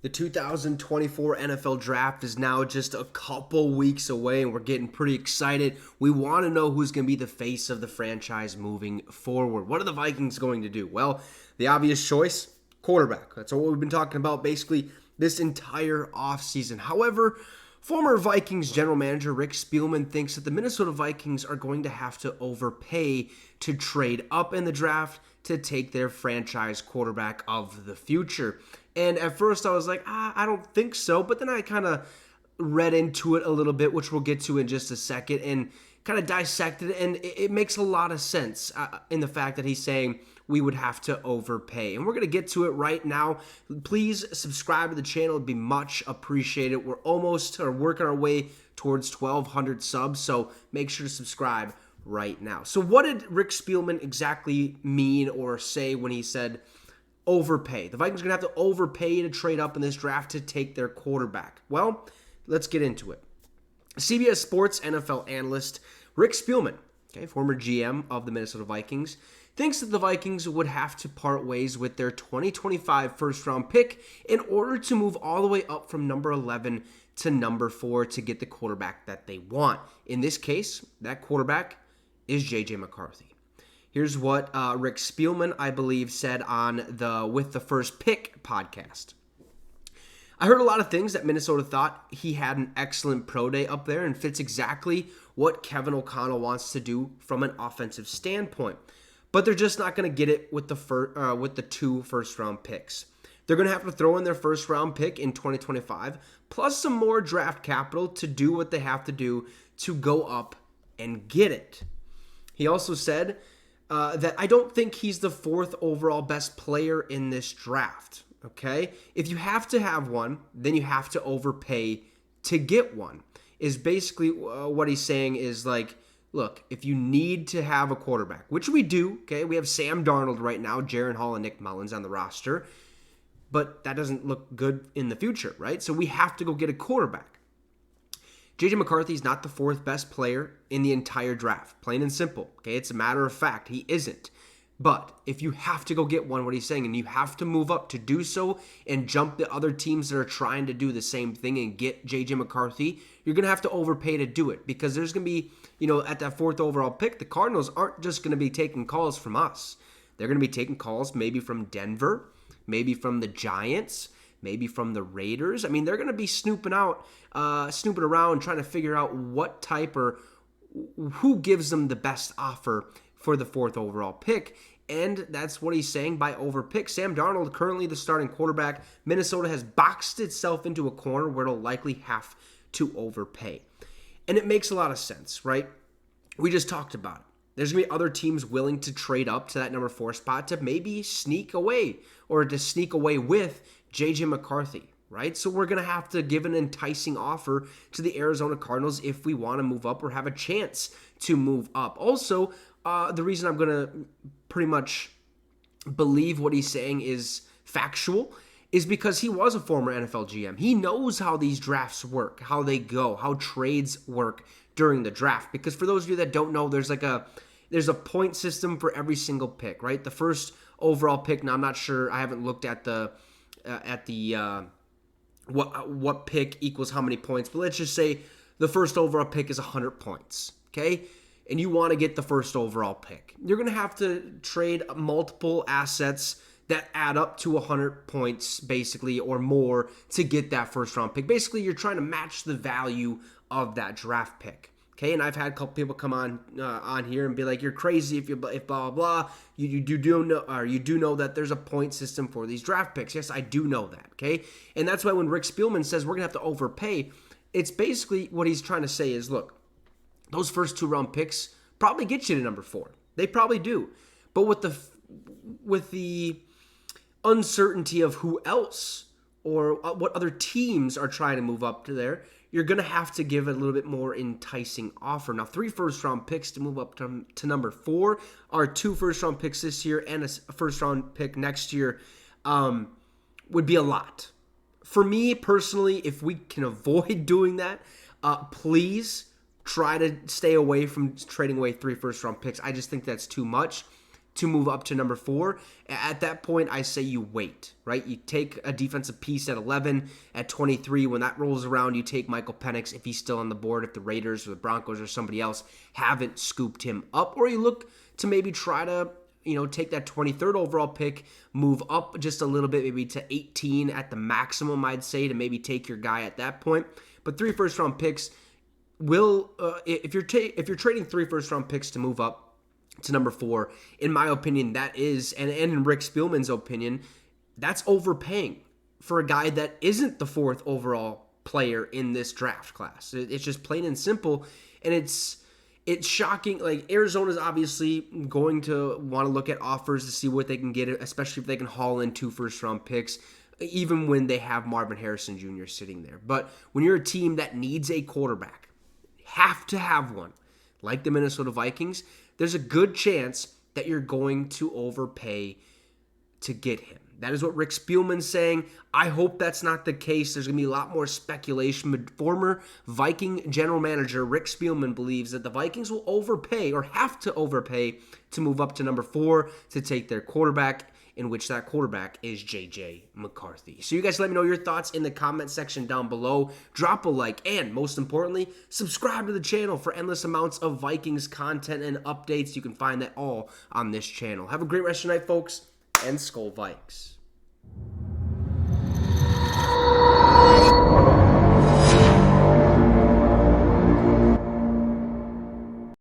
The 2024 NFL Draft is now just a couple weeks away, and we're getting pretty excited. We want to know who's going to be the face of the franchise moving forward. What are the Vikings going to do? Well, the obvious choice, quarterback. That's what we've been talking about basically this entire offseason. However, former Vikings general manager Rick Spielman thinks that the Minnesota Vikings are going to have to overpay to trade up in the draft to take their franchise quarterback of the future. And at first I was like, I don't think so. But then I kind of read into it a little bit, which we'll get to in just a second, and kind of dissected it. And it makes a lot of sense in the fact that he's saying we would have to overpay. And we're going to get to it right now. Please subscribe to the channel. It'd be much appreciated. We're working our way towards 1,200 subs. So make sure to subscribe right now. So what did Rick Spielman exactly mean or say when he said overpay? The Vikings are going to have to overpay to trade up in this draft to take their quarterback. Well, let's get into it. CBS Sports NFL analyst Rick Spielman, former GM of the Minnesota Vikings, thinks that the Vikings would have to part ways with their 2025 first-round pick in order to move all the way up from number 11 to number 4 to get the quarterback that they want. In this case, that quarterback is J.J. McCarthy. Here's what Rick Spielman, I believe, said on the With the First Pick podcast. I heard a lot of things that Minnesota thought he had an excellent pro day up there and fits exactly what Kevin O'Connell wants to do from an offensive standpoint. But they're just not going to get it with the 2 first-round picks. They're going to have to throw in their first-round pick in 2025, plus some more draft capital to do what they have to do to go up and get it. He also said that I don't think he's the 4th overall best player in this draft, okay? If you have to have one, then you have to overpay to get one, is basically what he's saying is like, look, if you need to have a quarterback, which we do, okay? We have Sam Darnold right now, Jaron Hall, and Nick Mullins on the roster, but that doesn't look good in the future, right? So we have to go get a quarterback. J.J. McCarthy's not the 4th best player in the entire draft, plain and simple, okay? It's a matter of fact, he isn't. But if you have to go get one, what he's saying, and you have to move up to do so and jump the other teams that are trying to do the same thing and get J.J. McCarthy, you're going to have to overpay to do it because there's going to be, at that 4th overall pick, the Cardinals aren't just going to be taking calls from us. They're going to be taking calls maybe from Denver, maybe from the Giants, maybe from the Raiders. I mean, they're going to be snooping around, trying to figure out what type or who gives them the best offer for the 4th overall pick. And that's what he's saying by overpick. Sam Darnold, currently the starting quarterback. Minnesota has boxed itself into a corner where it'll likely have to overpay. And it makes a lot of sense, right? We just talked about it. There's going to be other teams willing to trade up to that number 4 spot to maybe sneak away or to sneak away with J.J. McCarthy, right? So we're going to have to give an enticing offer to the Arizona Cardinals if we want to move up or have a chance to move up. Also, the reason I'm going to pretty much believe what he's saying is factual is because he was a former NFL GM. He knows how these drafts work, how they go, how trades work during the draft. Because for those of you that don't know, there's a point system for every single pick, right? The first overall pick, now I'm not sure, I haven't looked at what pick equals how many points, but let's just say the first overall pick is 100 points, okay? And you want to get the first overall pick. You're going to have to trade multiple assets that add up to 100 points, basically, or more to get that first round pick. Basically, you're trying to match the value of that draft pick. Okay, and I've had a couple people come on here and be like, "You're crazy if blah blah blah." You do know that there's a point system for these draft picks. Yes, I do know that. Okay, and that's why when Rick Spielman says we're gonna have to overpay, it's basically what he's trying to say is, look, those first 2 round picks probably get you to number 4. They probably do, but with the uncertainty of who else or what other teams are trying to move up to there, you're going to have to give a little bit more enticing offer. Now, 3 first-round picks to move up to number 4 are 2 first-round picks this year and a first-round pick next year would be a lot. For me, personally, if we can avoid doing that, please try to stay away from trading away 3 first-round picks. I just think that's too much. to move up to number 4. At that point, I say you wait, right? You take a defensive piece at 11, at 23. When that rolls around, you take Michael Penix if he's still on the board, if the Raiders or the Broncos or somebody else haven't scooped him up, or you look to maybe try to take that 23rd overall pick, move up just a little bit, maybe to 18 at the maximum, I'd say, to maybe take your guy at that point. But 3 first-round picks will, if you're trading 3 first-round picks to move up to number 4, in my opinion, that is, and in Rick Spielman's opinion, that's overpaying for a guy that isn't the 4th overall player in this draft class. It's just plain and simple, and it's shocking. Like, Arizona's obviously going to want to look at offers to see what they can get, especially if they can haul in 2 first-round picks, even when they have Marvin Harrison Jr. sitting there. But when you're a team that needs a quarterback, have to have one, like the Minnesota Vikings, there's a good chance that you're going to overpay to get him. That is what Rick Spielman's saying. I hope that's not the case. There's going to be a lot more speculation. But former Viking general manager Rick Spielman believes that the Vikings will overpay or have to overpay to move up to number 4 to take their quarterback, in which that quarterback is J.J. McCarthy. So you guys let me know your thoughts in the comment section down below. Drop a like, and most importantly, subscribe to the channel for endless amounts of Vikings content and updates. You can find that all on this channel. Have a great rest of your night, folks, and Skol Vikes.